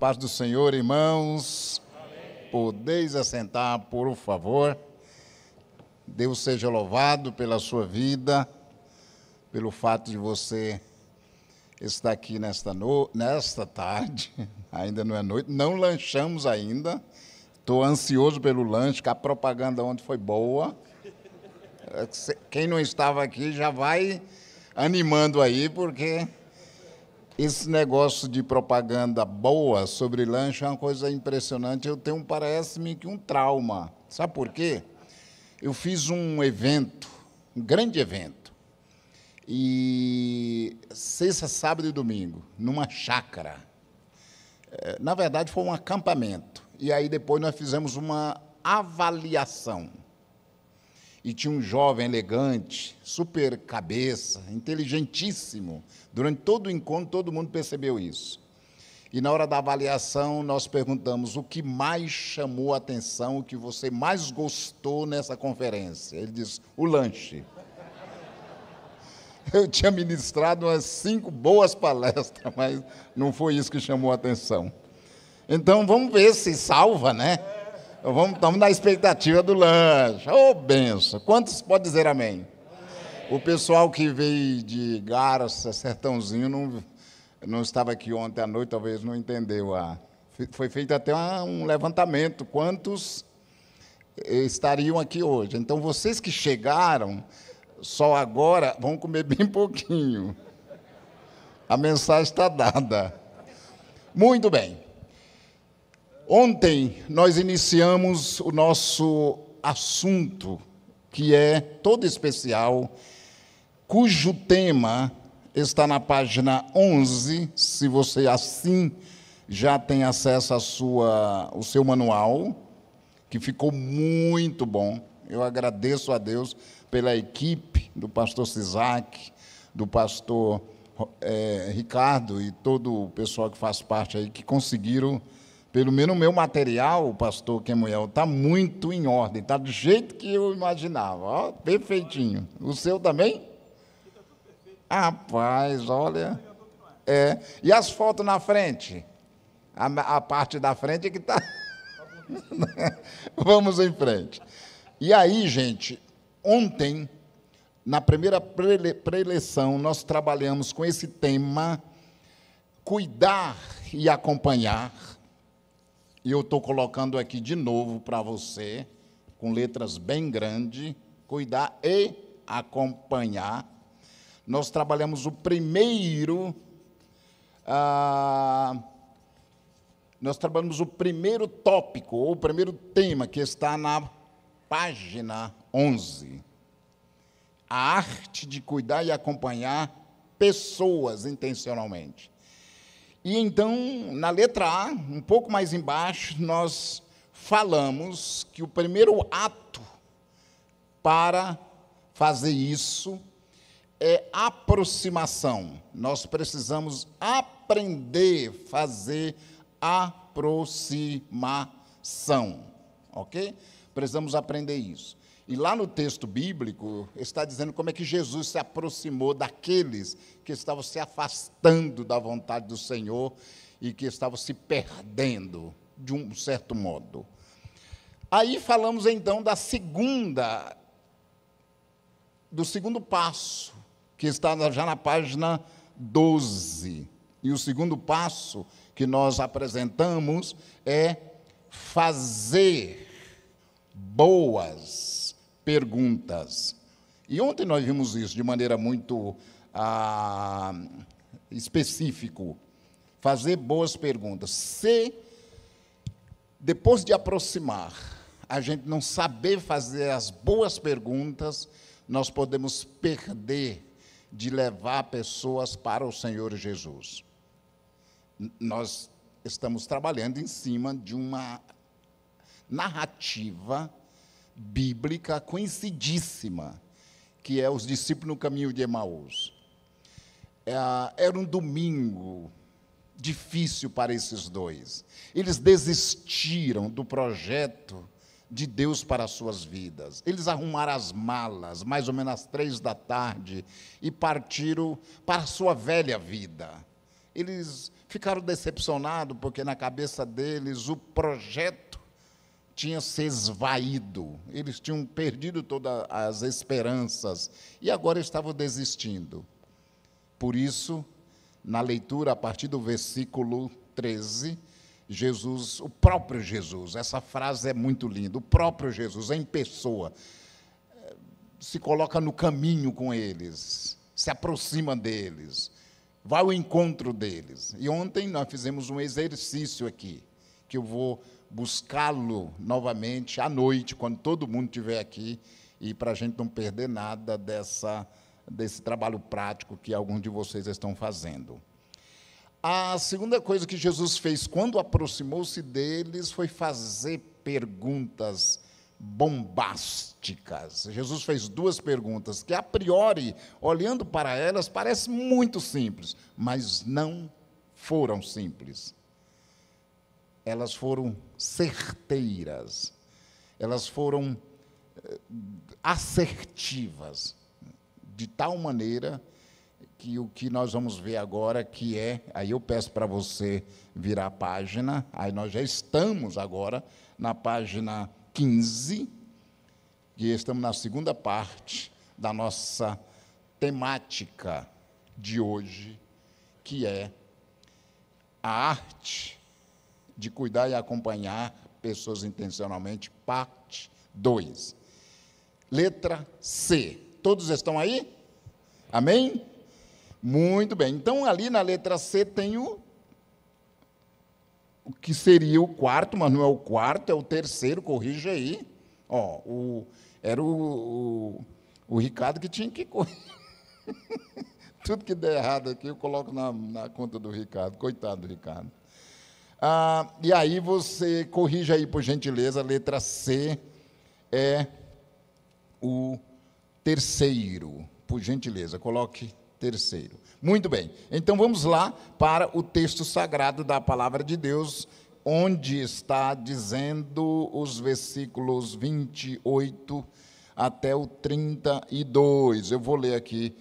paz do Senhor, irmãos. Amém. Podeis assentar, por favor. Deus seja louvado pela sua vida, pelo fato de você estar aqui nesta tarde, ainda não é noite, não lanchamos ainda, estou ansioso pelo lanche, que a propaganda ontem foi boa. Quem não estava aqui já vai animando aí, porque esse negócio de propaganda boa sobre lanche é uma coisa impressionante. Eu tenho, parece-me, que um trauma. Sabe por quê? Eu fiz um evento, um grande evento, e sexta, sábado e domingo, numa chácara. Na verdade, foi um acampamento. E aí depois nós fizemos uma avaliação. E tinha um jovem elegante, super cabeça, inteligentíssimo. Durante todo o encontro, todo mundo percebeu isso. E na hora da avaliação, nós perguntamos o que mais chamou a atenção, o que você mais gostou nessa conferência. Ele disse, o lanche. Eu tinha ministrado umas 5 boas palestras, mas não foi isso que chamou a atenção. Então, vamos ver se salva, né? Estamos na expectativa do lanche. Ô, benção! Quantos pode dizer amém? O pessoal que veio de Garça, Sertãozinho, não estava aqui ontem à noite, talvez não entendeu. Foi feito até um levantamento. Quantos estariam aqui hoje? Então, vocês que chegaram só agora, vão comer bem pouquinho. A mensagem está dada. Muito bem. Ontem nós iniciamos o nosso assunto, que é todo especial, cujo tema está na página 11, se você assim já tem acesso ao seu manual, que ficou muito bom. Eu agradeço a Deus pela equipe do pastor Sisac, do pastor Ricardo e todo o pessoal que faz parte aí, que conseguiram. Pelo menos o meu material, o pastor Kemuel, está muito em ordem, está do jeito que eu imaginava, ó, perfeitinho. O seu também? Rapaz, olha. E as fotos na frente? A parte da frente é que está. Vamos em frente. E aí, gente, ontem, na primeira preleção, nós trabalhamos com esse tema, cuidar e acompanhar. E eu estou colocando aqui de novo para você, com letras bem grandes, cuidar e acompanhar. Nós trabalhamos o primeiro tópico, ou o primeiro tema, que está na página 11. A arte de cuidar e acompanhar pessoas intencionalmente. E então, na letra A, um pouco mais embaixo, nós falamos que o primeiro ato para fazer isso é aproximação. Nós precisamos aprender a fazer aproximação, ok? Precisamos aprender isso. E lá no texto bíblico, está dizendo como é que Jesus se aproximou daqueles que estavam se afastando da vontade do Senhor e que estavam se perdendo, de um certo modo. Aí falamos, então, do segundo passo, que está já na página 12. E o segundo passo que nós apresentamos é fazer boas perguntas. E ontem nós vimos isso de maneira muito específica. Fazer boas perguntas. Se, depois de aproximar, a gente não saber fazer as boas perguntas, nós podemos perder de levar pessoas para o Senhor Jesus. Nós estamos trabalhando em cima de uma narrativa bíblica conhecidíssima, que é os discípulos no caminho de Emaús. Era um domingo difícil para esses dois. Eles desistiram do projeto de Deus para as suas vidas. Eles arrumaram as malas, mais ou menos às 3 da tarde, e partiram para a sua velha vida. Eles ficaram decepcionados porque, na cabeça deles, o projeto tinha se esvaído. Eles tinham perdido todas as esperanças e agora estavam desistindo. Por isso, na leitura, a partir do versículo 13, Jesus, o próprio Jesus, essa frase é muito linda, o próprio Jesus, em pessoa, se coloca no caminho com eles, se aproxima deles, vai ao encontro deles. E ontem nós fizemos um exercício aqui, que eu vou buscá-lo novamente à noite, quando todo mundo estiver aqui, e para a gente não perder nada desse trabalho prático que alguns de vocês estão fazendo. A segunda coisa que Jesus fez quando aproximou-se deles foi fazer perguntas bombásticas. Jesus fez duas perguntas que, a priori, olhando para elas, parecem muito simples, mas não foram simples. Elas foram certeiras, elas foram assertivas, de tal maneira que o que nós vamos ver agora, que é, aí eu peço para você virar a página, aí nós já estamos agora na página 15, e estamos na segunda parte da nossa temática de hoje, que é a arte de cuidar e acompanhar pessoas intencionalmente, parte 2. Letra C. Todos estão aí? Amém? Muito bem. Então, ali na letra C tem o que seria o quarto, mas não é o quarto, é o terceiro, corrija aí. Era o Ricardo que tinha que corrigir. Tudo que der errado aqui, eu coloco na conta do Ricardo. Coitado do Ricardo. E aí você corrija aí, por gentileza, a letra C é o terceiro. Por gentileza, coloque terceiro. Muito bem. Então, vamos lá para o texto sagrado da Palavra de Deus, onde está dizendo os versículos 28 até o 32. Eu vou ler aqui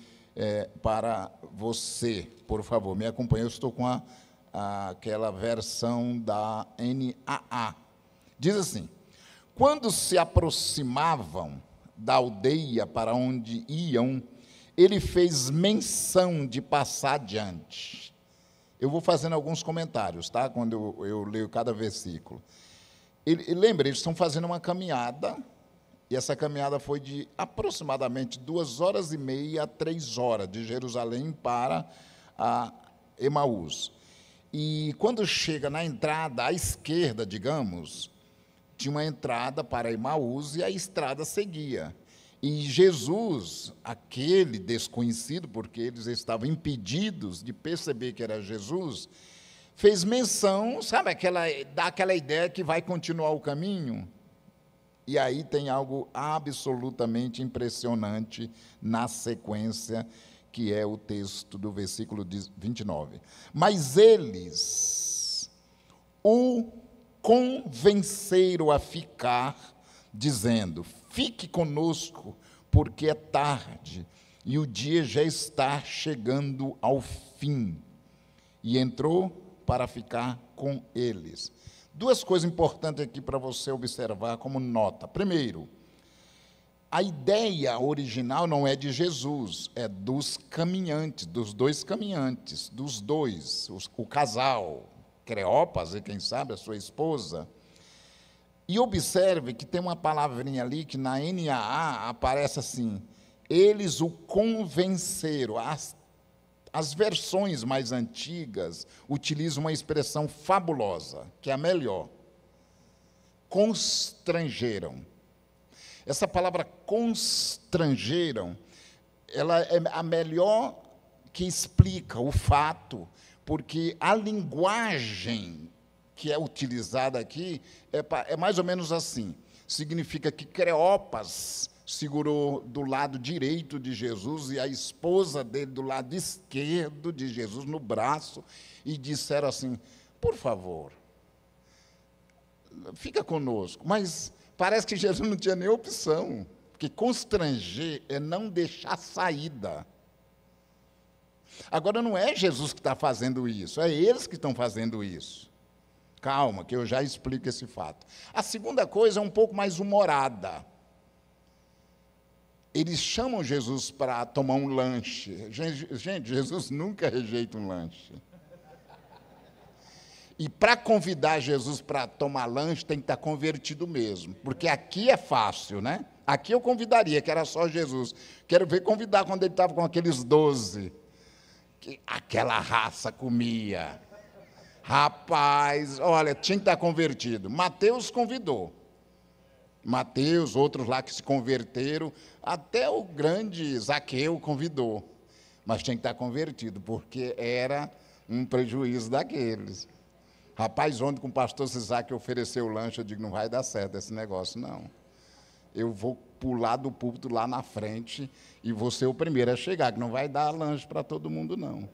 para você, por favor. Me acompanhe, eu estou com aquela versão da NAA. Diz assim: quando se aproximavam da aldeia para onde iam, ele fez menção de passar adiante. Eu vou fazendo alguns comentários, tá? Quando eu leio cada versículo. Lembra, eles estão fazendo uma caminhada, e essa caminhada foi de aproximadamente 2h30 a 3 horas, de Jerusalém para Emaús. E quando chega na entrada à esquerda, digamos, tinha uma entrada para Emaús e a estrada seguia. E Jesus, aquele desconhecido, porque eles estavam impedidos de perceber que era Jesus, fez menção, sabe, dá aquela ideia que vai continuar o caminho. E aí tem algo absolutamente impressionante na sequência, que é o texto do versículo 29. Mas eles o convenceram a ficar, dizendo: fique conosco, porque é tarde, e o dia já está chegando ao fim. E entrou para ficar com eles. Duas coisas importantes aqui para você observar como nota. Primeiro, a ideia original não é de Jesus, é dos caminhantes, dos dois caminhantes, dos dois, o casal, Cleópas e, quem sabe, a sua esposa. E observe que tem uma palavrinha ali que na NAA aparece assim: eles o convenceram. As versões mais antigas utilizam uma expressão fabulosa, que é a melhor. Constrangeram. Essa palavra constrangeram, ela é a melhor que explica o fato, porque a linguagem que é utilizada aqui é mais ou menos assim. Significa que Cleópas segurou do lado direito de Jesus e a esposa dele do lado esquerdo de Jesus, no braço, e disseram assim: por favor, fica conosco. Mas parece que Jesus não tinha nem opção, porque constranger é não deixar saída. Agora, não é Jesus que está fazendo isso, é eles que estão fazendo isso. Calma, que eu já explico esse fato. A segunda coisa é um pouco mais humorada. Eles chamam Jesus para tomar um lanche. Gente, Jesus nunca rejeita um lanche. E para convidar Jesus para tomar lanche, tem que estar convertido mesmo. Porque aqui é fácil, né? Aqui eu convidaria, que era só Jesus. Quero ver convidar quando ele estava com aqueles 12. Que aquela raça comia. Rapaz, olha, tinha que estar convertido. Mateus convidou. Mateus, outros lá que se converteram, até o grande Zaqueu convidou. Mas tinha que estar convertido, porque era um prejuízo daqueles. Rapaz, ontem com o pastor Isaac ofereceu o lanche, eu digo, não vai dar certo esse negócio, não. Eu vou pular do púlpito lá na frente e vou ser o primeiro a chegar, que não vai dar lanche para todo mundo, não.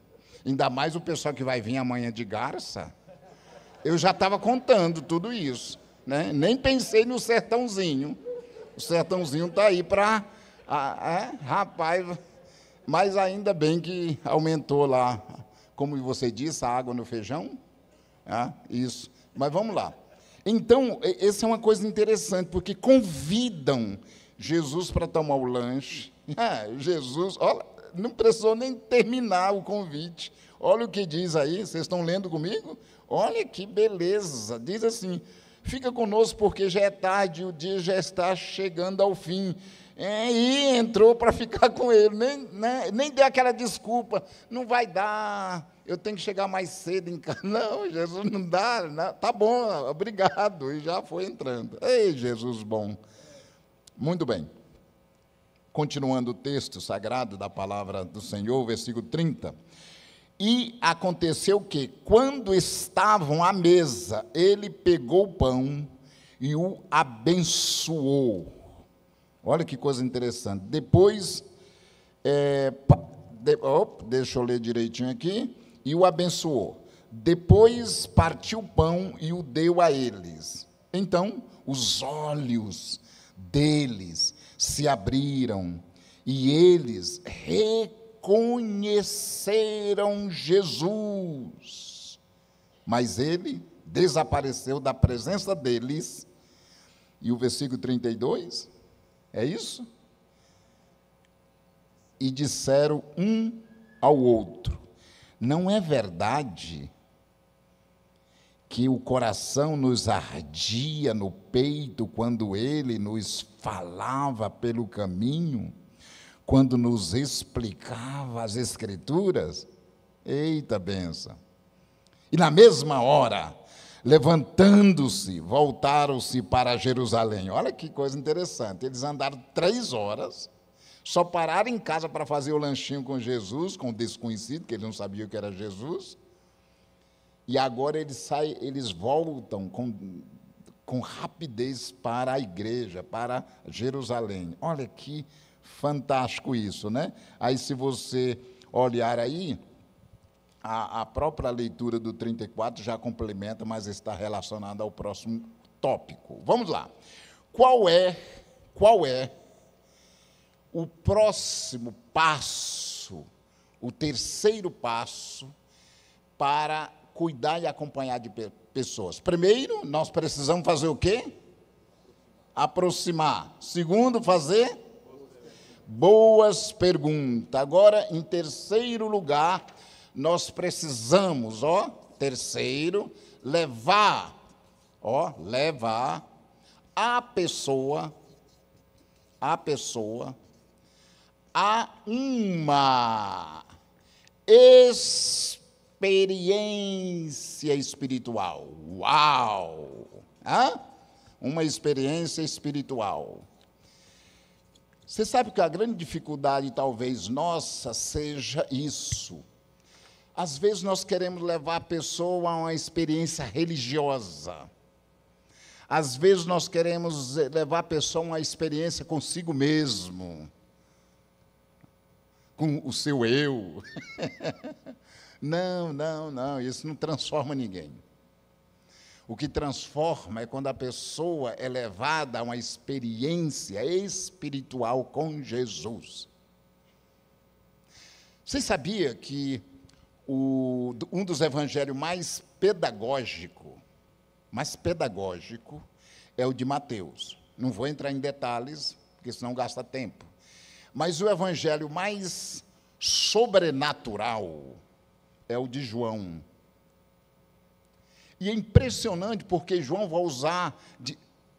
Ainda mais o pessoal que vai vir amanhã de garça. Eu já estava contando tudo isso, né? Nem pensei no sertãozinho. O sertãozinho está aí para... rapaz, mas ainda bem que aumentou lá, como você disse, a água no feijão. Isso. Mas vamos lá. Então, essa é uma coisa interessante, porque convidam Jesus para tomar o lanche. Jesus, olha, não precisou nem terminar o convite. Olha o que diz aí, vocês estão lendo comigo? Olha que beleza. Diz assim, fica conosco porque já é tarde, o dia já está chegando ao fim. E entrou para ficar com ele, nem deu aquela desculpa, não vai dar, eu tenho que chegar mais cedo em casa. Não, Jesus, não dá, não, tá bom, obrigado, e já foi entrando. Ei, Jesus bom. Muito bem. Continuando o texto sagrado da palavra do Senhor, versículo 30. E aconteceu que, quando estavam à mesa, ele pegou o pão e o abençoou. Olha que coisa interessante. Depois, deixa eu ler direitinho aqui, e o abençoou. Depois partiu o pão e o deu a eles. Então, os olhos deles se abriram e eles reconheceram Jesus. Mas ele desapareceu da presença deles. E o versículo 32... é isso? E disseram um ao outro, não é verdade que o coração nos ardia no peito quando ele nos falava pelo caminho, quando nos explicava as Escrituras? Eita benção! E na mesma hora, levantando-se, voltaram-se para Jerusalém. Olha que coisa interessante. Eles andaram 3 horas, só pararam em casa para fazer o lanchinho com Jesus, com o desconhecido, que eles não sabiam que era Jesus. E agora eles voltam com rapidez para a igreja, para Jerusalém. Olha que fantástico isso, né? Aí, se você olhar aí, a própria leitura do 34 já complementa, mas está relacionada ao próximo tópico. Vamos lá. Qual é o próximo passo, o terceiro passo para cuidar e acompanhar de pessoas? Primeiro, nós precisamos fazer o quê? Aproximar. Segundo, fazer boas perguntas. Agora, em terceiro lugar, nós precisamos, terceiro, levar a pessoa a uma experiência espiritual. Uau! Uma experiência espiritual. Você sabe que a grande dificuldade, talvez, nossa, seja isso. Às vezes nós queremos levar a pessoa a uma experiência religiosa. Às vezes nós queremos levar a pessoa a uma experiência consigo mesmo, com o seu eu. Não, isso não transforma ninguém. O que transforma é quando a pessoa é levada a uma experiência espiritual com Jesus. Você sabia que um dos evangelhos mais pedagógico é o de Mateus? Não vou entrar em detalhes, porque senão gasta tempo. Mas o evangelho mais sobrenatural é o de João. E é impressionante porque João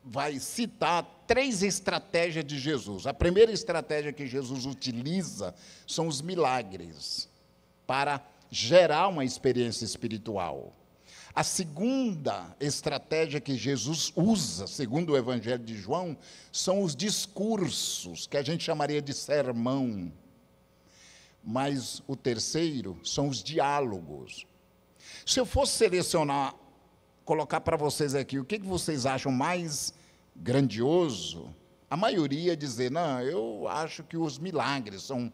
vai citar 3 estratégias de Jesus. A primeira estratégia que Jesus utiliza são os milagres, para gerar uma experiência espiritual. A segunda estratégia que Jesus usa, segundo o Evangelho de João, são os discursos, que a gente chamaria de sermão. Mas o terceiro são os diálogos. Se eu fosse selecionar, colocar para vocês aqui, o que vocês acham mais grandioso, a maioria dizer, não, eu acho que os milagres são...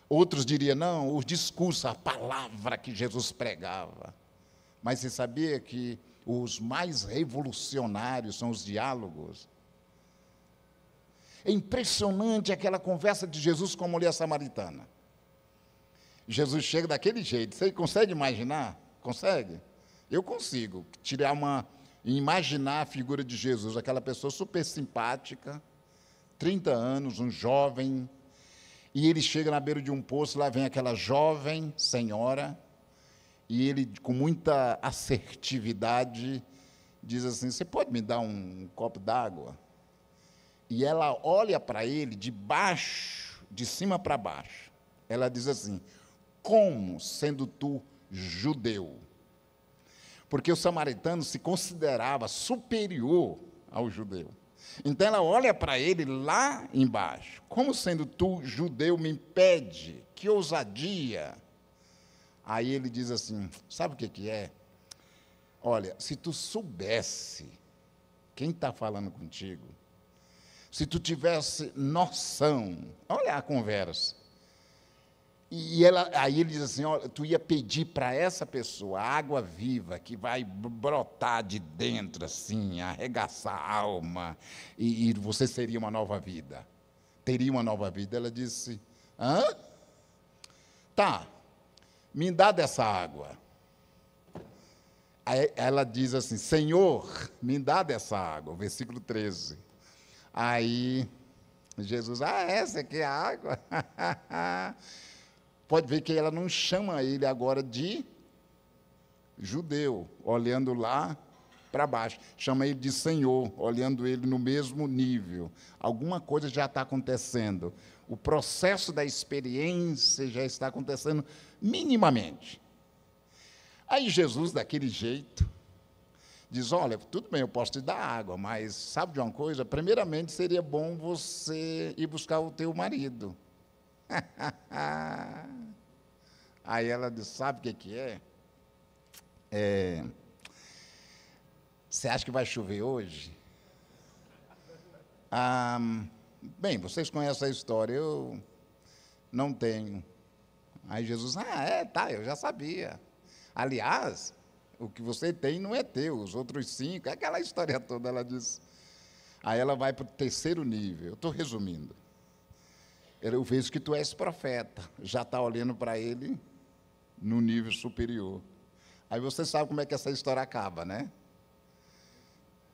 Outros diriam, não, os discursos, a palavra que Jesus pregava. Mas você sabia que os mais revolucionários são os diálogos? É impressionante aquela conversa de Jesus com a mulher samaritana. Jesus chega daquele jeito. Você consegue imaginar? Consegue? Eu consigo imaginar a figura de Jesus, aquela pessoa super simpática, 30 anos, um jovem, e ele chega na beira de um poço, lá vem aquela jovem senhora, e ele, com muita assertividade, diz assim, você pode me dar um copo d'água? E ela olha para ele de cima para baixo. Ela diz assim, como sendo tu judeu? Porque o samaritano se considerava superior ao judeu. Então ela olha para ele lá embaixo. Como sendo tu, judeu, me impede? Que ousadia! Aí ele diz assim, sabe o que é? Olha, se tu soubesse quem está falando contigo, se tu tivesse noção, olha a conversa. Aí ele diz assim, olha, tu ia pedir para essa pessoa água viva, que vai brotar de dentro, assim, arregaçar a alma, e você seria uma nova vida. Teria uma nova vida. Ela disse, hã? Tá, me dá dessa água. Aí ela diz assim, Senhor, me dá dessa água, versículo 13. Aí Jesus, essa aqui é a água? Pode ver que ela não chama ele agora de judeu, olhando lá para baixo. Chama ele de Senhor, olhando ele no mesmo nível. Alguma coisa já está acontecendo. O processo da experiência já está acontecendo minimamente. Aí Jesus, daquele jeito, diz, olha, tudo bem, eu posso te dar água, mas sabe de uma coisa? Primeiramente, seria bom você ir buscar o teu marido. Aí ela diz, sabe o que é? Você acha que vai chover hoje? Bem, vocês conhecem a história, eu não tenho. Aí Jesus, tá, eu já sabia. Aliás, o que você tem não é teu, os outros 5, aquela história toda, ela diz. Aí ela vai para o terceiro nível, eu estou resumindo. Eu vejo que tu és profeta, já está olhando para ele no nível superior. Aí você sabe como é que essa história acaba, né?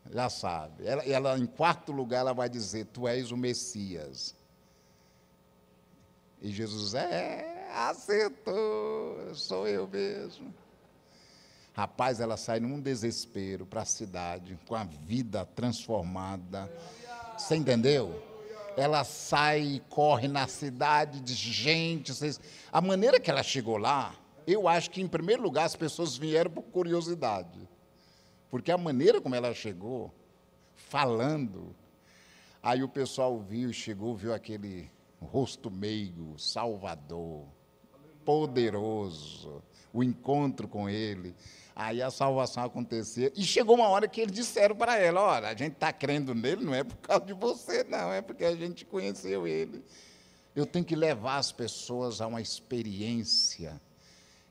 Já sabe. Ela, em quarto lugar, ela vai dizer, tu és o Messias. E Jesus, acertou, sou eu mesmo. Rapaz, ela sai num desespero para a cidade, com a vida transformada. Você entendeu? Ela sai e corre na cidade, diz, gente, a maneira que ela chegou lá, eu acho que, em primeiro lugar, as pessoas vieram por curiosidade. Porque a maneira como ela chegou, falando, aí o pessoal viu aquele rosto meigo, salvador, poderoso, o encontro com ele. Aí a salvação acontecia. E chegou uma hora que eles disseram para ela, olha, a gente está crendo nele, não é por causa de você, não, é porque a gente conheceu ele. Eu tenho que levar as pessoas a uma experiência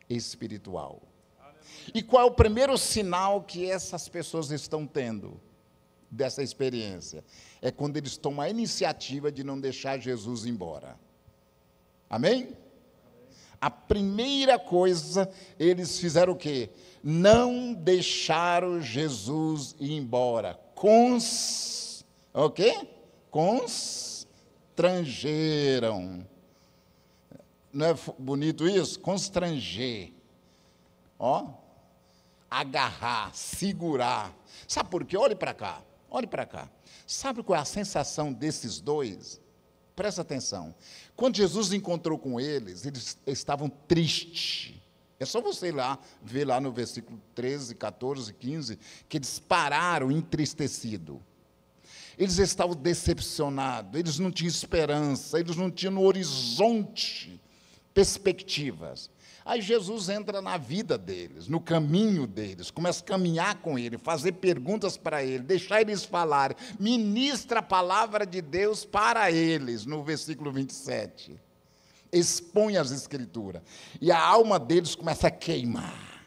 espiritual. E qual é o primeiro sinal que essas pessoas estão tendo dessa experiência? É quando eles tomam a iniciativa de não deixar Jesus embora. Amém? A primeira coisa, eles fizeram o quê? Não deixaram Jesus ir embora. O quê? Constrangeram. Não é bonito isso? Constranger. Ó, agarrar, segurar. Sabe por quê? Olhe para cá, olhe para cá. Sabe qual é a sensação desses dois? Presta atenção. Quando Jesus encontrou com eles estavam tristes. É só você ir lá, ver lá no versículo 13, 14, 15, que eles pararam entristecidos. Eles estavam decepcionados, eles não tinham esperança, eles não tinham no horizonte perspectivas. Aí Jesus entra na vida deles, no caminho deles, começa a caminhar com ele, fazer perguntas para ele, deixar eles falarem, ministra a palavra de Deus para eles, no versículo 27. Expõe as Escrituras. E a alma deles começa a queimar.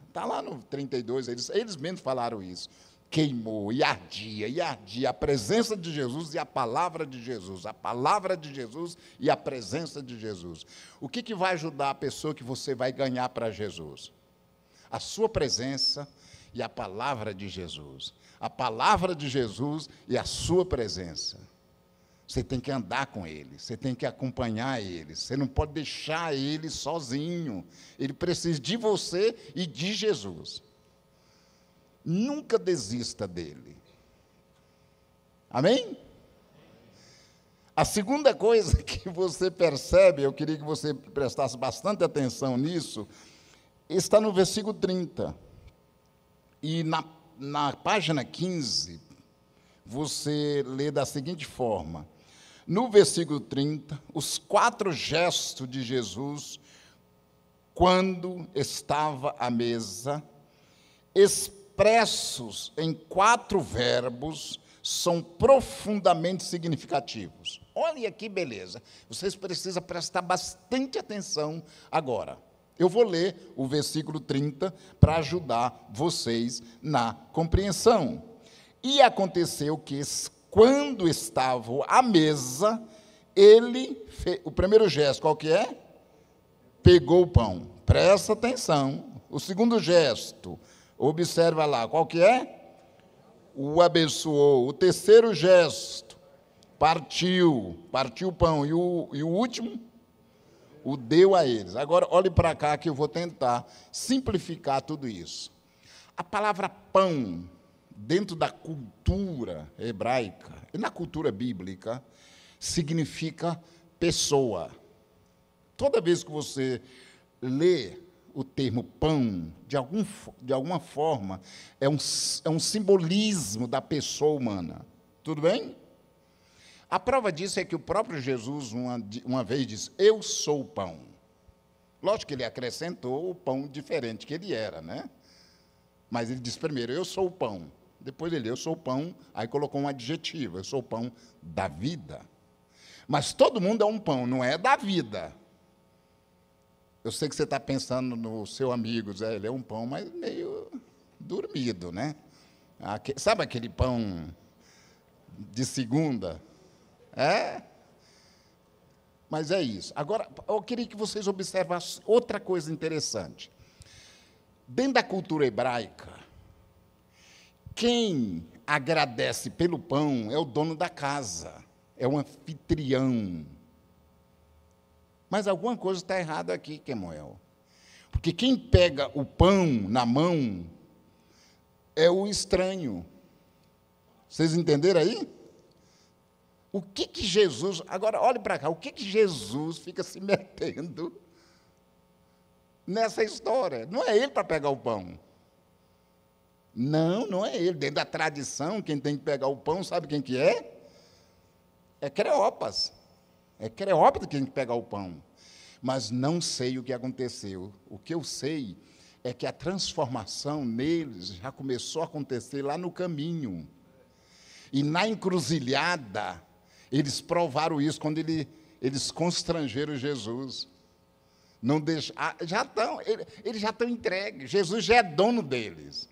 Está lá no 32, eles mesmos falaram isso. Queimou e ardia, a presença de Jesus e a palavra de Jesus, a palavra de Jesus e a presença de Jesus. O que vai ajudar a pessoa que você vai ganhar para Jesus? A sua presença e a palavra de Jesus. A palavra de Jesus e a sua presença. Você tem que andar com ele, você tem que acompanhar ele, você não pode deixar ele sozinho. Ele precisa de você e de Jesus. Nunca desista dele. Amém? A segunda coisa que você percebe, eu queria que você prestasse bastante atenção nisso, está no versículo 30. E na página 15, você lê da seguinte forma. No versículo 30, os 4 gestos de Jesus, quando estava à mesa, expressos em 4 verbos, são profundamente significativos. Olha que beleza. Vocês precisam prestar bastante atenção agora. Eu vou ler o versículo 30 para ajudar vocês na compreensão. E aconteceu que, quando estavam à mesa, ele fez o primeiro gesto, qual que é? Pegou o pão. Presta atenção. O segundo gesto, observa lá, qual que é? O abençoou. O terceiro gesto, partiu o pão. E o último, o deu a eles. Agora, olhe para cá que eu vou tentar simplificar tudo isso. A palavra pão, dentro da cultura hebraica e na cultura bíblica, significa pessoa. Toda vez que você lê o termo pão, de alguma forma, é um simbolismo da pessoa humana. Tudo bem? A prova disso é que o próprio Jesus, uma vez, disse, eu sou o pão. Lógico que ele acrescentou o pão diferente que ele era, né? Mas ele disse primeiro, eu sou o pão. Depois ele, eu sou o pão, aí colocou um adjetivo, eu sou o pão da vida. Mas todo mundo é um pão, não é da vida. Eu sei que você está pensando no seu amigo, ele é um pão, mas meio dormido, né? Sabe aquele pão de segunda? É? Mas é isso. Agora, eu queria que vocês observassem outra coisa interessante. Dentro da cultura hebraica, quem agradece pelo pão é o dono da casa, é o anfitrião. Mas alguma coisa está errada aqui, Kemuel. Porque quem pega o pão na mão é o estranho. Vocês entenderam aí? O que Jesus... Agora, olhe para cá. O que Jesus fica se metendo nessa história? Não é ele para pegar o pão. Não é ele. Dentro da tradição, quem tem que pegar o pão, sabe quem que é? É Cleópas. É Cleópatra que tem que pegar o pão. Mas não sei o que aconteceu. O que eu sei é que a transformação neles já começou a acontecer lá no caminho. E na encruzilhada, eles provaram isso quando eles constrangeram Jesus. Não deixa, eles já estão entregues. Jesus já é dono deles.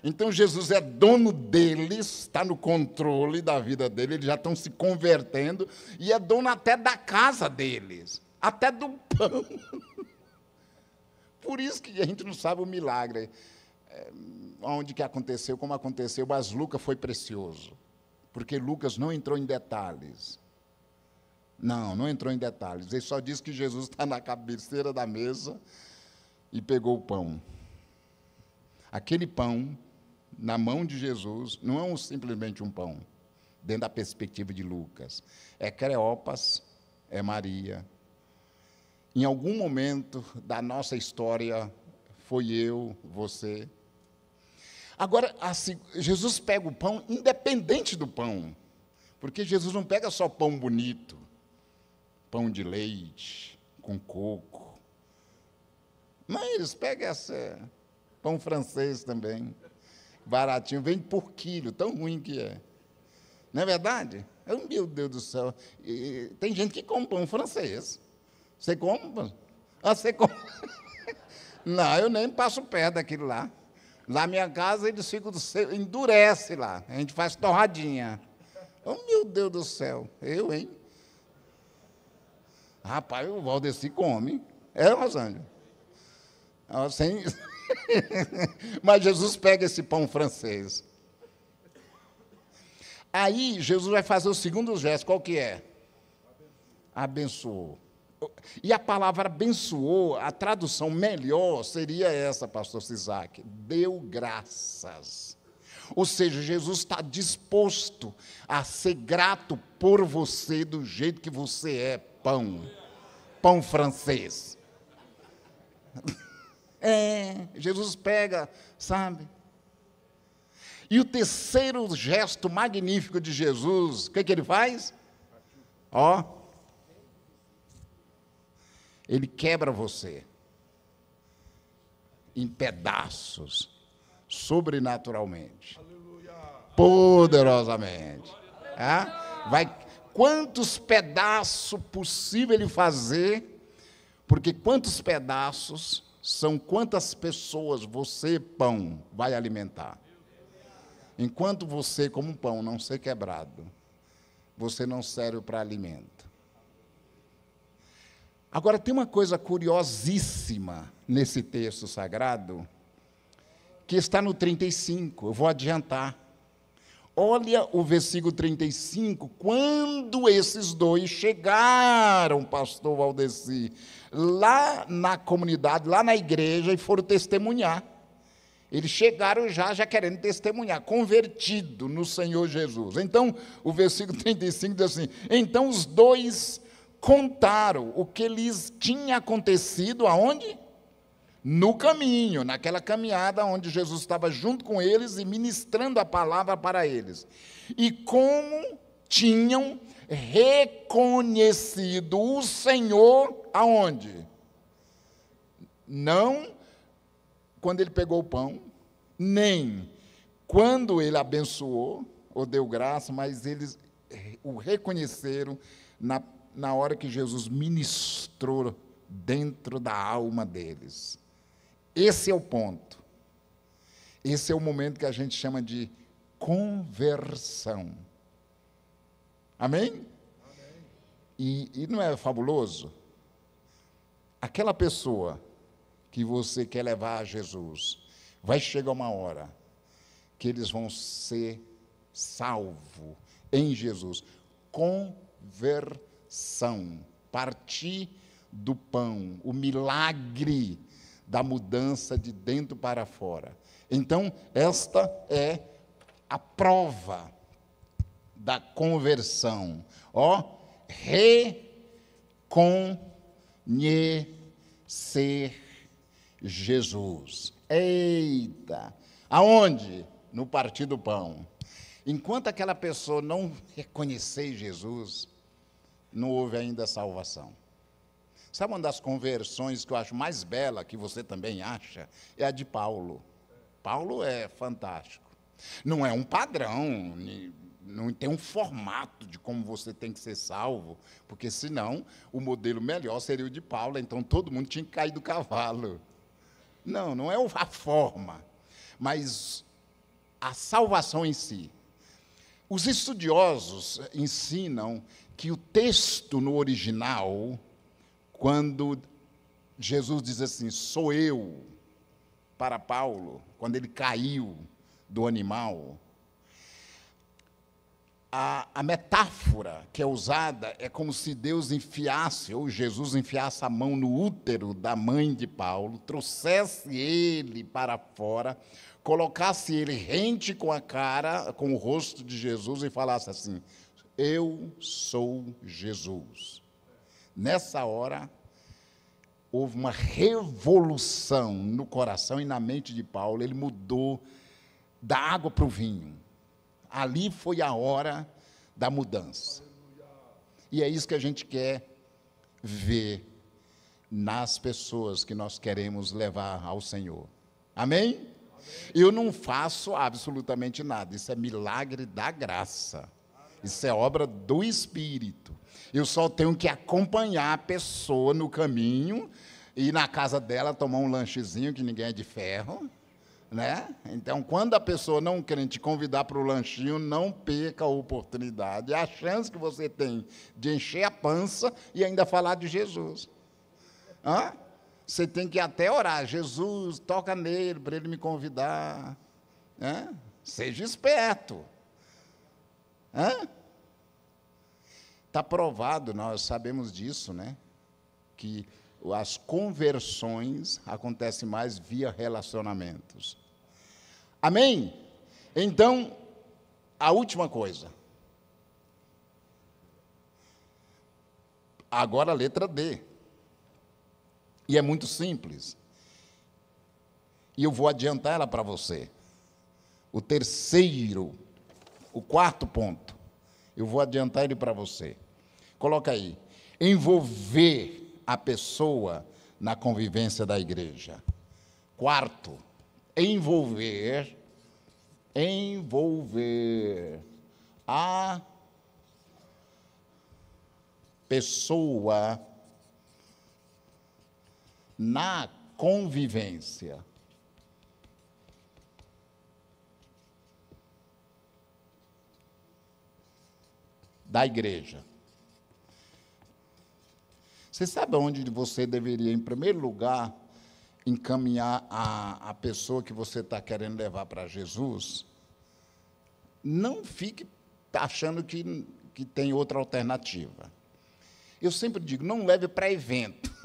Então, Jesus é dono deles, está no controle da vida deles, eles já estão se convertendo, e é dono até da casa deles, até do pão. Por isso que a gente não sabe o milagre, onde que aconteceu, como aconteceu, mas Lucas foi precioso, porque Lucas não entrou em detalhes. Não entrou em detalhes, ele só diz que Jesus está na cabeceira da mesa e pegou o pão. Aquele pão, na mão de Jesus, não é simplesmente um pão, dentro da perspectiva de Lucas. É Cleopas, é Maria. Em algum momento da nossa história, foi eu, você. Agora, assim, Jesus pega o pão independente do pão, porque Jesus não pega só pão bonito, pão de leite, com coco. Mas pega esse pão francês também, baratinho, vende por quilo, tão ruim que é. Não é verdade? Meu Deus do céu. E tem gente que come pão francês. Você come? Você come? Não, eu nem passo perto daquilo lá. Lá na minha casa, eles ficam, endurece lá. A gente faz torradinha. Meu Deus do céu. Eu, hein? Rapaz, o Valdeci come. É, Rosângela? Sem... Mas Jesus pega esse pão francês. Aí, Jesus vai fazer o segundo gesto. Qual que é? Abençoou. E a palavra abençoou, a tradução melhor seria essa, pastor Sisac, deu graças. Ou seja, Jesus está disposto a ser grato por você do jeito que você é, pão francês. Jesus pega, sabe? E o terceiro gesto magnífico de Jesus, o que ele faz? Ele quebra você em pedaços, sobrenaturalmente, poderosamente. Quantos pedaços possível ele fazer, porque quantos pedaços são quantas pessoas você, pão, vai alimentar. Enquanto você, como pão, não ser quebrado, você não serve para alimento. Agora, tem uma coisa curiosíssima nesse texto sagrado, que está no 35, eu vou adiantar. Olha o versículo 35, quando esses dois chegaram, pastor Valdeci, lá na comunidade, lá na igreja, e foram testemunhar. Eles chegaram já querendo testemunhar, convertido no Senhor Jesus. Então, o versículo 35 diz assim, então os dois contaram o que lhes tinha acontecido, aonde? No caminho, naquela caminhada onde Jesus estava junto com eles e ministrando a palavra para eles. E como tinham reconhecido o Senhor, aonde? Não quando ele pegou o pão, nem quando ele abençoou ou deu graça, mas eles o reconheceram na hora que Jesus ministrou dentro da alma deles. Esse é o ponto. Esse é o momento que a gente chama de conversão. Amém? Amém. E não é fabuloso? Aquela pessoa que você quer levar a Jesus, vai chegar uma hora que eles vão ser salvos em Jesus. Conversão. Partir do pão, o milagre da mudança de dentro para fora. Então, esta é a prova da conversão. Reconhecer Jesus. Eita! Aonde? No partir do pão. Enquanto aquela pessoa não reconhecer Jesus, não houve ainda salvação. Sabe uma das conversões que eu acho mais bela, que você também acha? É a de Paulo. Paulo é fantástico. Não é um padrão, não tem um formato de como você tem que ser salvo, porque senão o modelo melhor seria o de Paulo, então todo mundo tinha que cair do cavalo. Não é a forma, mas a salvação em si. Os estudiosos ensinam que o texto no original, quando Jesus diz assim, sou eu, para Paulo, quando ele caiu do animal, a metáfora que é usada é como se Deus enfiasse, ou Jesus enfiasse a mão no útero da mãe de Paulo, trouxesse ele para fora, colocasse ele rente com a cara, com o rosto de Jesus e falasse assim, eu sou Jesus. Nessa hora, houve uma revolução no coração e na mente de Paulo, ele mudou da água para o vinho. Ali foi a hora da mudança. E é isso que a gente quer ver nas pessoas que nós queremos levar ao Senhor. Amém? Eu não faço absolutamente nada, isso é milagre da graça. Isso é obra do Espírito. Eu só tenho que acompanhar a pessoa no caminho, ir na casa dela tomar um lanchezinho, que ninguém é de ferro, né? Então, quando a pessoa não quer te convidar para o lanchinho, não perca a oportunidade. É a chance que você tem de encher a pança e ainda falar de Jesus. Hã? Você tem que até orar, Jesus, toca nele para ele me convidar. Hã? Seja esperto. Está provado, nós sabemos disso, né? Que as conversões acontecem mais via relacionamentos. Amém? Então, a última coisa. Agora a letra D. E é muito simples. E eu vou adiantar ela para você. O quarto ponto. Eu vou adiantar ele para você. Coloca aí. Envolver a pessoa na convivência da igreja. Quarto, envolver a pessoa na convivência. Da igreja. Você sabe onde você deveria, em primeiro lugar, encaminhar a pessoa que você está querendo levar para Jesus? Não fique achando que tem outra alternativa. Eu sempre digo, não leve para evento.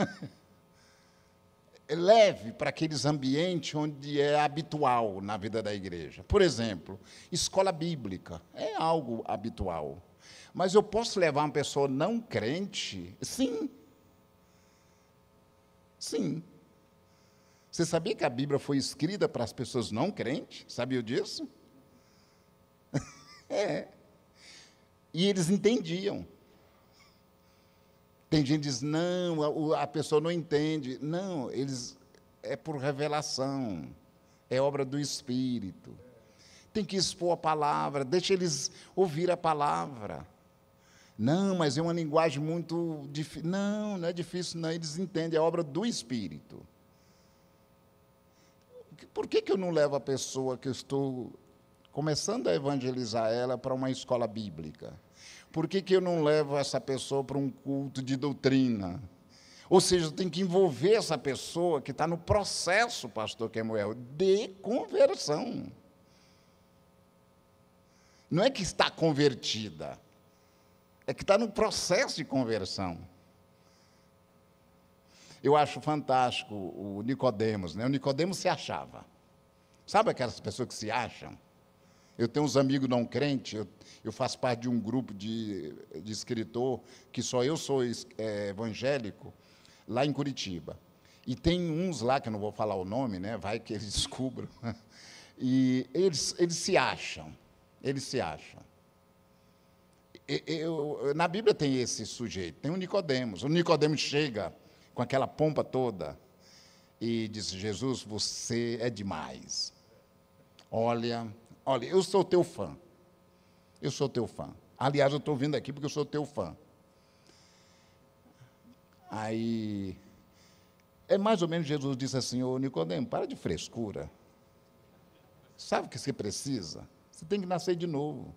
Leve para aqueles ambientes onde é habitual na vida da igreja. Por exemplo, escola bíblica é algo habitual. Mas eu posso levar uma pessoa não crente? Sim. Sim. Você sabia que a Bíblia foi escrita para as pessoas não crentes? Sabia disso? É. E eles entendiam. Tem gente que diz, não, a pessoa não entende. Não, é por revelação. É obra do Espírito. Tem que expor a palavra, deixa eles ouvir a palavra. Não, mas é uma linguagem muito difícil. Não, não é difícil, não. Eles entendem, é obra do Espírito. Por que eu não levo a pessoa que eu estou começando a evangelizar ela para uma escola bíblica? Por que eu não levo essa pessoa para um culto de doutrina? Ou seja, tem que envolver essa pessoa que está no processo, pastor Kemuel, de conversão. Não é que está convertida, é que está no processo de conversão. Eu acho fantástico o Nicodemos, né? O Nicodemos se achava. Sabe aquelas pessoas que se acham? Eu tenho uns amigos não crentes, eu faço parte de um grupo de escritor, que só eu sou evangélico, lá em Curitiba. E tem uns lá, que eu não vou falar o nome, né? Vai que eles descubram. E eles se acham. Eles se acham. Na Bíblia tem esse sujeito, tem o Nicodemos. O Nicodemos chega com aquela pompa toda e diz, Jesus, você é demais. Olha, eu sou teu fã. Eu sou teu fã. Aliás, eu estou vindo aqui porque eu sou teu fã. Aí, é mais ou menos Jesus disse assim, ô Nicodemo, para de frescura. sabe o que você precisa? Você tem que nascer de novo.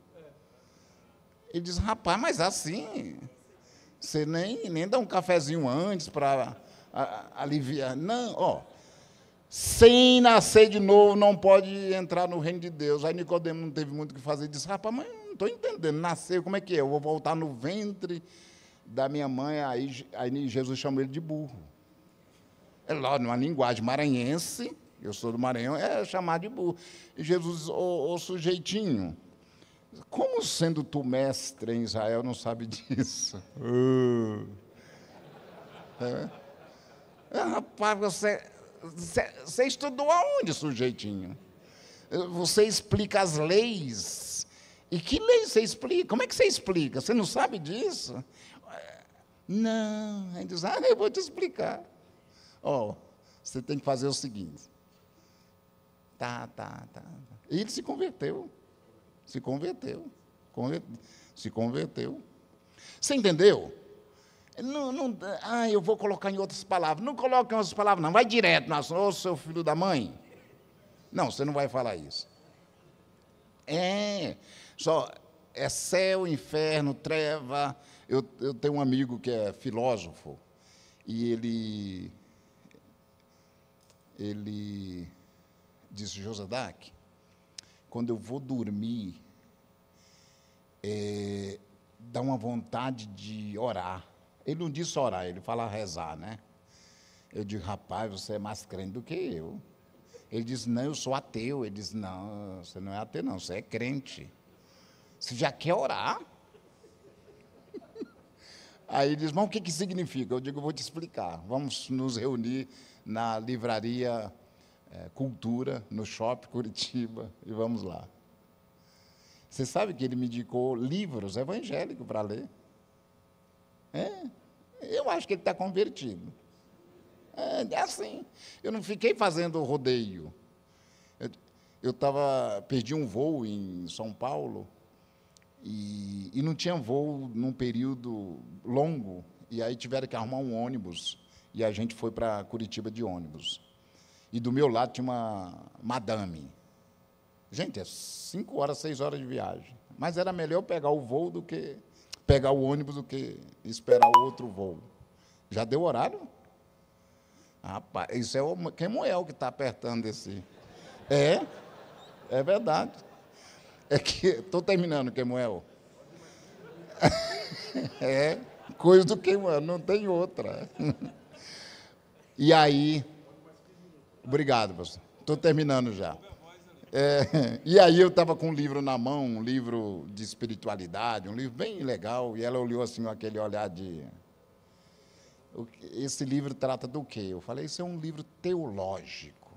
Ele diz, rapaz, mas assim, você nem dá um cafezinho antes para aliviar. Não, ó, sem nascer de novo não pode entrar no reino de Deus. Aí Nicodemo não teve muito o que fazer, disse, rapaz, mas não estou entendendo, nascer, como é que é? Eu vou voltar no ventre da minha mãe, aí Jesus chamou ele de burro. É lá, numa linguagem maranhense, eu sou do Maranhão, é chamar de burro. E Jesus, ô sujeitinho, como sendo tu mestre em Israel não sabe disso? Rapaz, você estudou aonde, sujeitinho? Você explica as leis. E que leis você explica? Como é que você explica? Você não sabe disso? Não. Aí diz, eu vou te explicar. Ó, você tem que fazer o seguinte. Tá. E ele se converteu. Se converteu. Você entendeu? Eu vou colocar em outras palavras. Não coloque em outras palavras, não. Vai direto, ô seu filho da mãe. Não, você não vai falar isso. É céu, inferno, treva. Eu tenho um amigo que é filósofo, e ele disse, Josadak, quando eu vou dormir, dá uma vontade de orar. Ele não disse orar, ele fala rezar, né? Eu digo, rapaz, você é mais crente do que eu. Ele diz, não, eu sou ateu. Ele diz, não, você não é ateu, não, você é crente. Você já quer orar? Aí ele diz, mas o que significa? Eu digo, eu vou te explicar. Vamos nos reunir na livraria Cultura, no Shopping Curitiba, e vamos lá. Você sabe que ele me indicou livros evangélicos para ler? Eu acho que ele está convertido. É assim. Eu não fiquei fazendo rodeio. Perdi um voo em São Paulo e não tinha voo num período longo. E aí tiveram que arrumar um ônibus e a gente foi para Curitiba de ônibus. E do meu lado tinha uma madame. Gente, é 5 horas, 6 horas de viagem. Mas era melhor pegar o voo do que pegar o ônibus do que esperar o outro voo. Já deu horário? Rapaz, isso é o Quemuel que está apertando esse. É verdade. É que estou terminando, Quemuel. Coisa do Quemuel, não tem outra. E aí, obrigado, pastor. Estou terminando já. E aí eu estava com um livro na mão, um livro de espiritualidade, um livro bem legal, e ela olhou assim com aquele olhar de... Esse livro trata do quê? Eu falei, isso é um livro teológico.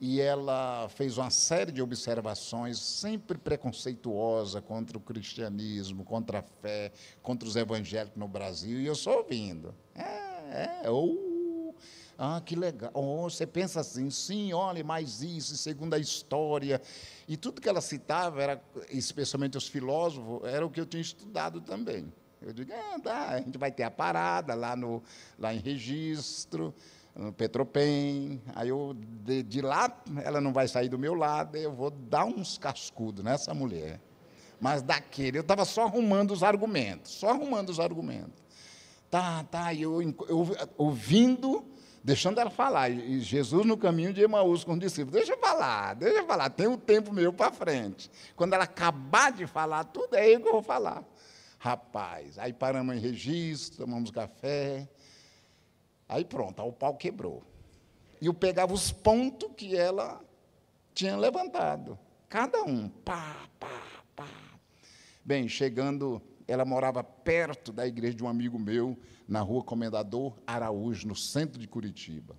E ela fez uma série de observações, sempre preconceituosa contra o cristianismo, contra a fé, contra os evangélicos no Brasil, e eu só ouvindo. Que legal. Você pensa assim, sim, olha, mais isso, segundo a história. E tudo que ela citava, especialmente os filósofos, era o que eu tinha estudado também. Eu digo, a gente vai ter a parada lá em Registro, no Petropem. Aí de lá, ela não vai sair do meu lado, eu vou dar uns cascudos nessa mulher. Mas daquele, eu estava só arrumando os argumentos. E eu ouvindo, deixando ela falar, e Jesus no caminho de Emaús com os discípulos, deixa eu falar, tem um tempo meu para frente. Quando ela acabar de falar tudo, é eu que eu vou falar. Rapaz, aí paramos em Registro, tomamos café, aí pronto, aí o pau quebrou. E eu pegava os pontos que ela tinha levantado, cada um, pá. Bem, chegando, ela morava perto da igreja de um amigo meu, na rua Comendador Araújo, no centro de Curitiba.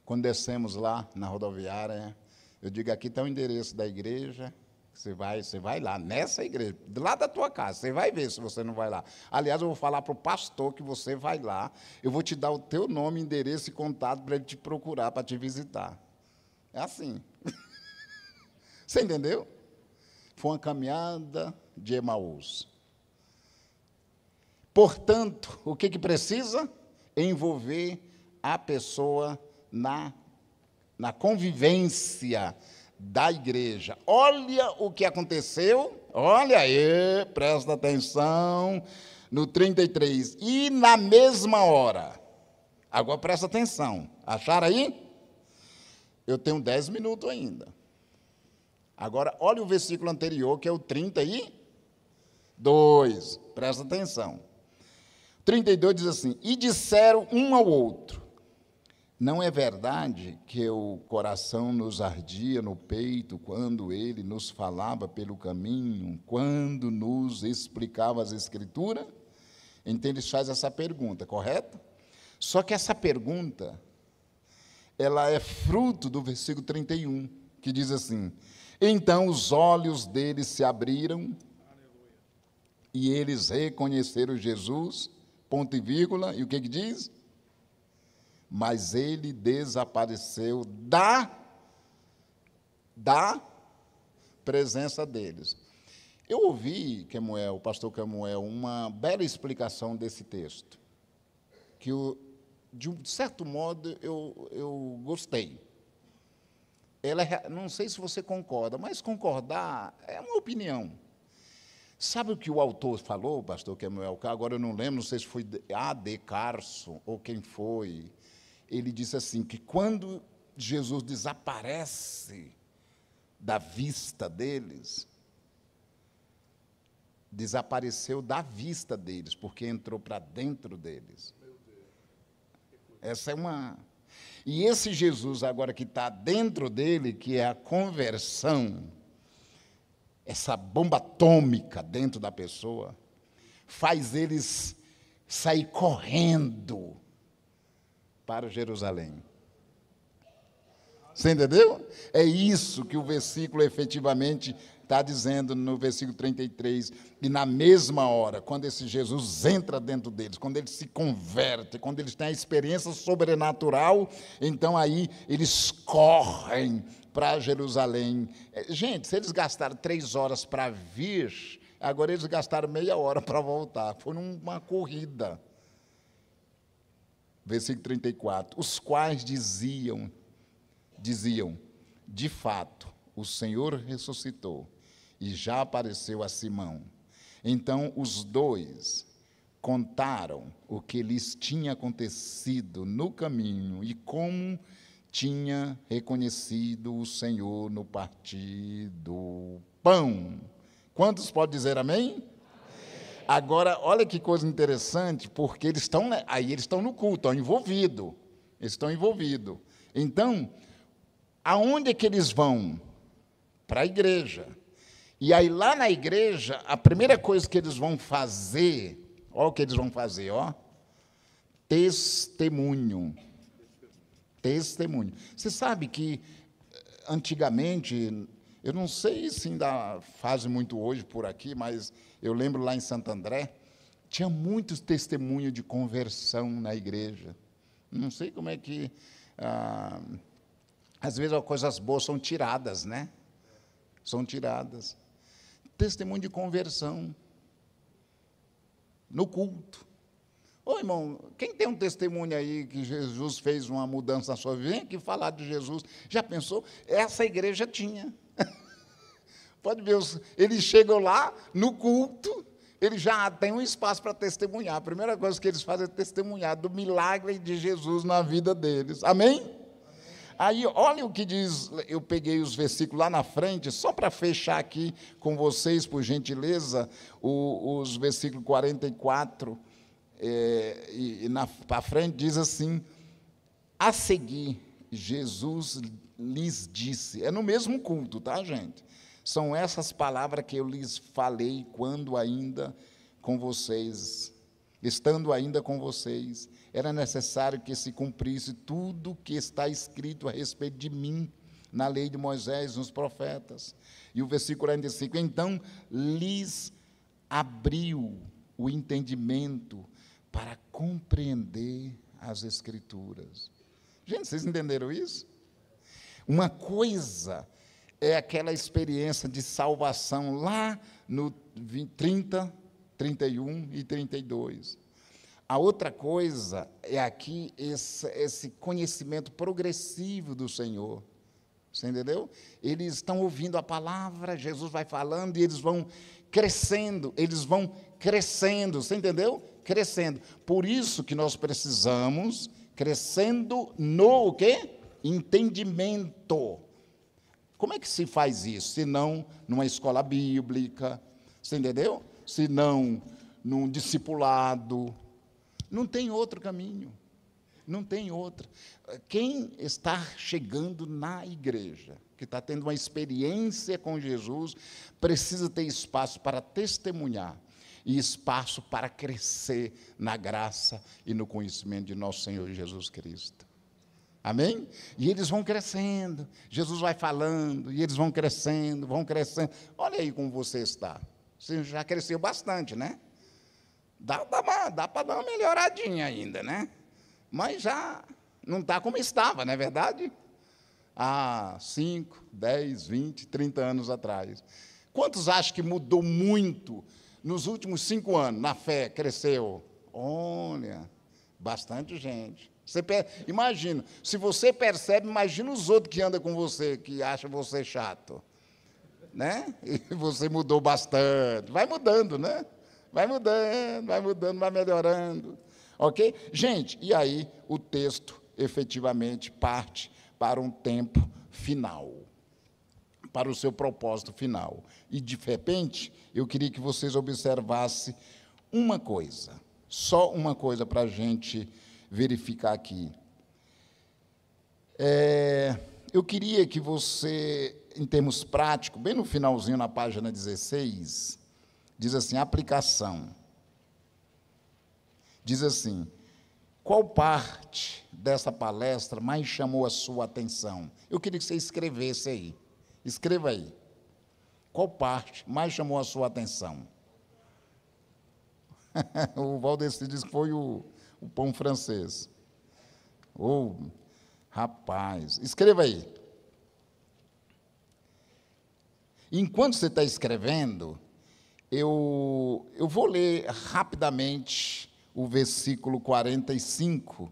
Quando descemos lá na rodoviária, eu digo, aqui está o endereço da igreja, você vai lá, nessa igreja, do lado da tua casa, você vai ver se você não vai lá. Aliás, eu vou falar para o pastor que você vai lá, eu vou te dar o teu nome, endereço e contato para ele te procurar, para te visitar. É assim. Você entendeu? Foi uma caminhada de Emaús. Portanto, o que precisa? Envolver a pessoa na na convivência da igreja. Olha o que aconteceu, olha aí, presta atenção, no 33. E na mesma hora, agora presta atenção, acharam aí? Eu tenho 10 minutos ainda. Agora, olha o versículo anterior, que é o 32, presta atenção. 32 diz assim: e disseram um ao outro, não é verdade que o coração nos ardia no peito quando ele nos falava pelo caminho, quando nos explicava as Escrituras? Então, eles fazem essa pergunta, correto? Só que essa pergunta, ela é fruto do versículo 31, que diz assim: então os olhos deles se abriram, e eles reconheceram Jesus, ponto e vírgula, e o que diz? Mas ele desapareceu da presença deles. Eu ouvi, o pastor Camuel, uma bela explicação desse texto, que, de um certo modo, eu gostei. Ela, não sei se você concorda, mas concordar é uma opinião. Sabe o que o autor falou, pastor Camuel? Agora eu não lembro, não sei se foi A.D. Carson ou quem foi. Ele disse assim, que quando Jesus desaparece da vista deles, desapareceu da vista deles, porque entrou para dentro deles. Essa é uma... E esse Jesus agora que está dentro dele, que é a conversão, essa bomba atômica dentro da pessoa, faz eles sair correndo para Jerusalém. Você entendeu? É isso que o versículo efetivamente está dizendo no versículo 33. E na mesma hora, quando esse Jesus entra dentro deles, quando ele se converte, quando eles têm a experiência sobrenatural, então aí eles correm para Jerusalém. Gente, se eles gastaram 3 horas para vir, agora eles gastaram meia hora para voltar. Foi uma corrida. Versículo 34. Os quais diziam, de fato, o Senhor ressuscitou e já apareceu a Simão. Então, os dois contaram o que lhes tinha acontecido no caminho e como tinha reconhecido o Senhor no partir do pão. Quantos podem dizer amém? Amém. Agora, olha que coisa interessante, porque eles estão no culto, estão envolvidos. Então, aonde é que eles vão? Para a igreja. E aí, lá na igreja, a primeira coisa que eles vão fazer, olha o que eles vão fazer, ó, testemunho. Testemunho. Você sabe que, antigamente, eu não sei se ainda fazem muito hoje por aqui, mas eu lembro lá em Santo André, tinha muitos testemunhos de conversão na igreja. Não sei como é que... às vezes, as coisas boas são tiradas, né? São tiradas. Testemunho de conversão. No culto. Ô, irmão, quem tem um testemunho aí que Jesus fez uma mudança na sua vida, vem aqui falar de Jesus. Já pensou? Essa igreja tinha. Pode ver, eles chegam lá no culto, eles já têm um espaço para testemunhar. A primeira coisa que eles fazem é testemunhar do milagre de Jesus na vida deles. Amém? Aí, olha o que diz, eu peguei os versículos lá na frente, só para fechar aqui com vocês, por gentileza, os versículos 44, para frente, diz assim: a seguir, Jesus lhes disse, é no mesmo culto, tá, gente? São essas palavras que eu lhes falei quando ainda com vocês, estando ainda com vocês, era necessário que se cumprisse tudo que está escrito a respeito de mim, na lei de Moisés, nos profetas. E o versículo 45, então, lhes abriu o entendimento para compreender as Escrituras. Gente, vocês entenderam isso? Uma coisa é aquela experiência de salvação lá no 30, 31 e 32. A outra coisa é aqui esse conhecimento progressivo do Senhor. Você entendeu? Eles estão ouvindo a palavra, Jesus vai falando e eles vão crescendo, você entendeu? Crescendo. Por isso que nós precisamos crescendo no o quê? Entendimento. Como é que se faz isso? Se não numa escola bíblica, você entendeu? Se não num discipulado. Não tem outro caminho. Não tem outro. Quem está chegando na igreja, que está tendo uma experiência com Jesus, precisa ter espaço para testemunhar e espaço para crescer na graça e no conhecimento de nosso Senhor Jesus Cristo. Amém? E eles vão crescendo, Jesus vai falando, e eles vão crescendo, vão crescendo. Olha aí como você está. Você já cresceu bastante, né? Dá para dar uma melhoradinha ainda, né? Mas já não está como estava, não é verdade? Há 5, 10, 20, 30 anos atrás. Quantos acham que mudou muito nos últimos 5 anos? Na fé, cresceu? Olha, bastante gente. Imagina, se você percebe, imagina os outros que andam com você, que acham você chato. Né? E você mudou bastante. Vai mudando, né? Vai mudando, vai melhorando. Ok? Gente, e aí o texto efetivamente parte para um tempo final, para o seu propósito final. E, de repente, eu queria que vocês observassem uma coisa, só uma coisa para a gente verificar aqui. Eu queria que você, em termos práticos, bem no finalzinho, na página 16, diz assim, aplicação. Diz assim, qual parte dessa palestra mais chamou a sua atenção? Eu queria que você escrevesse aí. Escreva aí. Qual parte mais chamou a sua atenção? O Valdeci disse que foi o pão francês. Rapaz, escreva aí. Enquanto você está escrevendo, eu vou ler rapidamente o versículo 45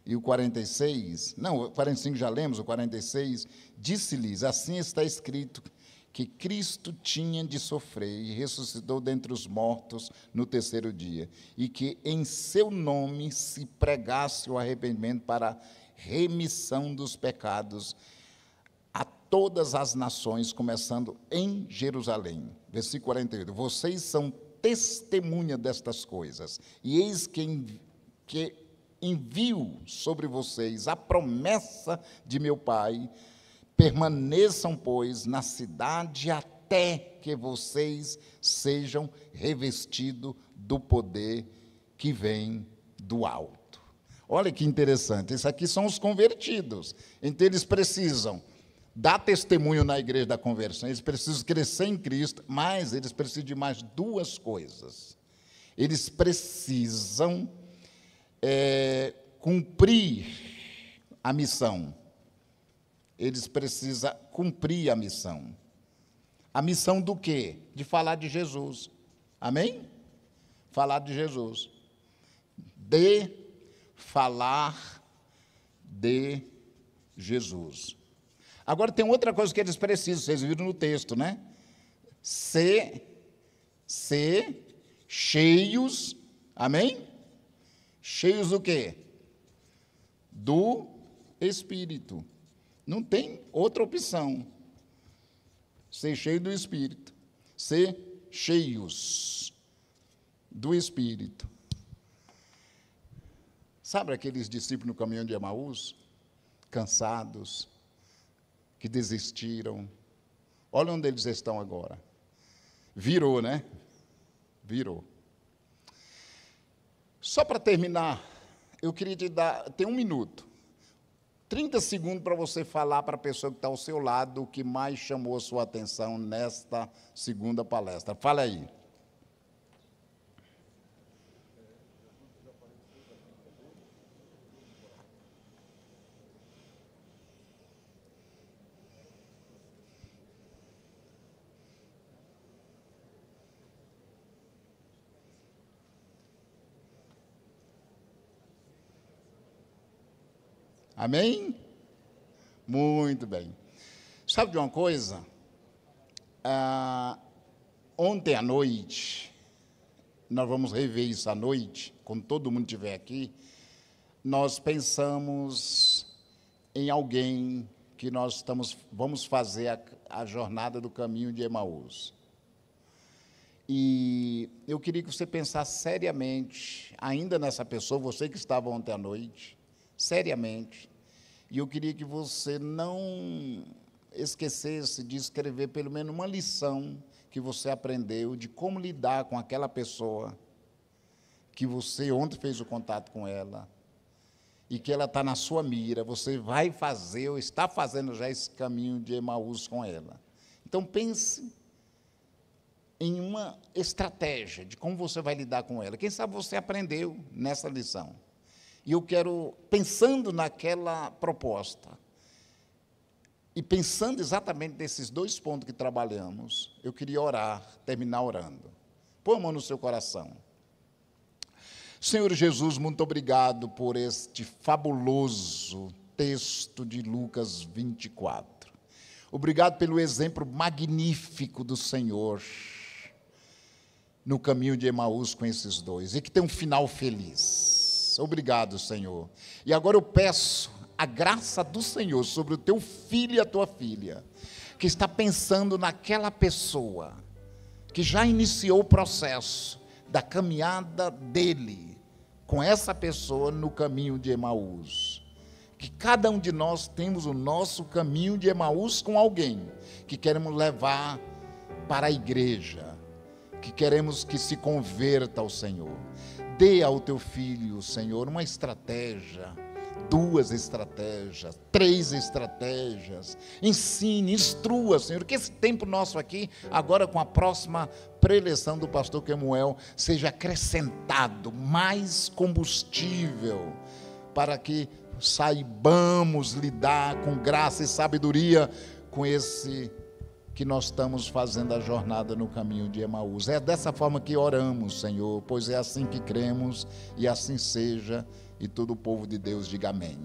e o 46. Não, o 45 já lemos, o 46. Disse-lhes, assim está escrito, que Cristo tinha de sofrer e ressuscitou dentre os mortos no terceiro dia, e que em seu nome se pregasse o arrependimento para remissão dos pecados a todas as nações, começando em Jerusalém. Versículo 48. Vocês são testemunha destas coisas, e eis que envio sobre vocês a promessa de meu Pai. Permaneçam, pois, na cidade até que vocês sejam revestidos do poder que vem do alto. Olha que interessante, esses aqui são os convertidos. Então, eles precisam dar testemunho na igreja da conversão, eles precisam crescer em Cristo, mas eles precisam de mais duas coisas. Eles precisam cumprir a missão. Eles precisam cumprir a missão. A missão do quê? De falar de Jesus. Amém? Falar de Jesus. De falar de Jesus. Agora, tem outra coisa que eles precisam, vocês viram no texto, né? Ser cheios, amém? Cheios do quê? Do Espírito. Não tem outra opção. Ser cheio do Espírito. Ser cheios do Espírito. Sabe aqueles discípulos no caminhão de Emaús? Cansados, que desistiram. Olha onde eles estão agora. Virou, né? Virou. Só para terminar, eu queria te dar, tem 1 minuto. 30 segundos para você falar para a pessoa que está ao seu lado o que mais chamou a sua atenção nesta segunda palestra. Fala aí. Amém? Muito bem. Sabe de uma coisa? Ontem à noite, nós vamos rever isso à noite, quando todo mundo estiver aqui, nós pensamos em alguém que nós vamos fazer a jornada do caminho de Emaús. E eu queria que você pensasse seriamente, ainda nessa pessoa, você que estava ontem à noite, seriamente, e eu queria que você não esquecesse de escrever pelo menos uma lição que você aprendeu de como lidar com aquela pessoa que você ontem fez o contato com ela e que ela está na sua mira, você vai fazer ou está fazendo já esse caminho de Emaús com ela. Então, pense em uma estratégia de como você vai lidar com ela. Quem sabe você aprendeu nessa lição. E eu quero, pensando naquela proposta, e pensando exatamente nesses 2 pontos que trabalhamos, eu queria orar, terminar orando. Põe a mão no seu coração. Senhor Jesus, muito obrigado por este fabuloso texto de Lucas 24. Obrigado pelo exemplo magnífico do Senhor no caminho de Emaús com esses 2, e que tem um final feliz. Obrigado, Senhor. E agora eu peço a graça do Senhor sobre o teu filho e a tua filha, que está pensando naquela pessoa, que já iniciou o processo da caminhada dele, com essa pessoa no caminho de Emaús. Que cada um de nós temos o nosso caminho de Emaús com alguém, que queremos levar para a igreja, que queremos que se converta ao Senhor. Dê ao teu filho, Senhor, uma estratégia, 2 estratégias, 3 estratégias, ensine, instrua, Senhor, que esse tempo nosso aqui, agora com a próxima preleção do pastor Kemuel, seja acrescentado mais combustível, para que saibamos lidar com graça e sabedoria com esse que nós estamos fazendo a jornada no caminho de Emaús. É dessa forma que oramos, Senhor, pois é assim que cremos, e assim seja. E todo o povo de Deus diga amém.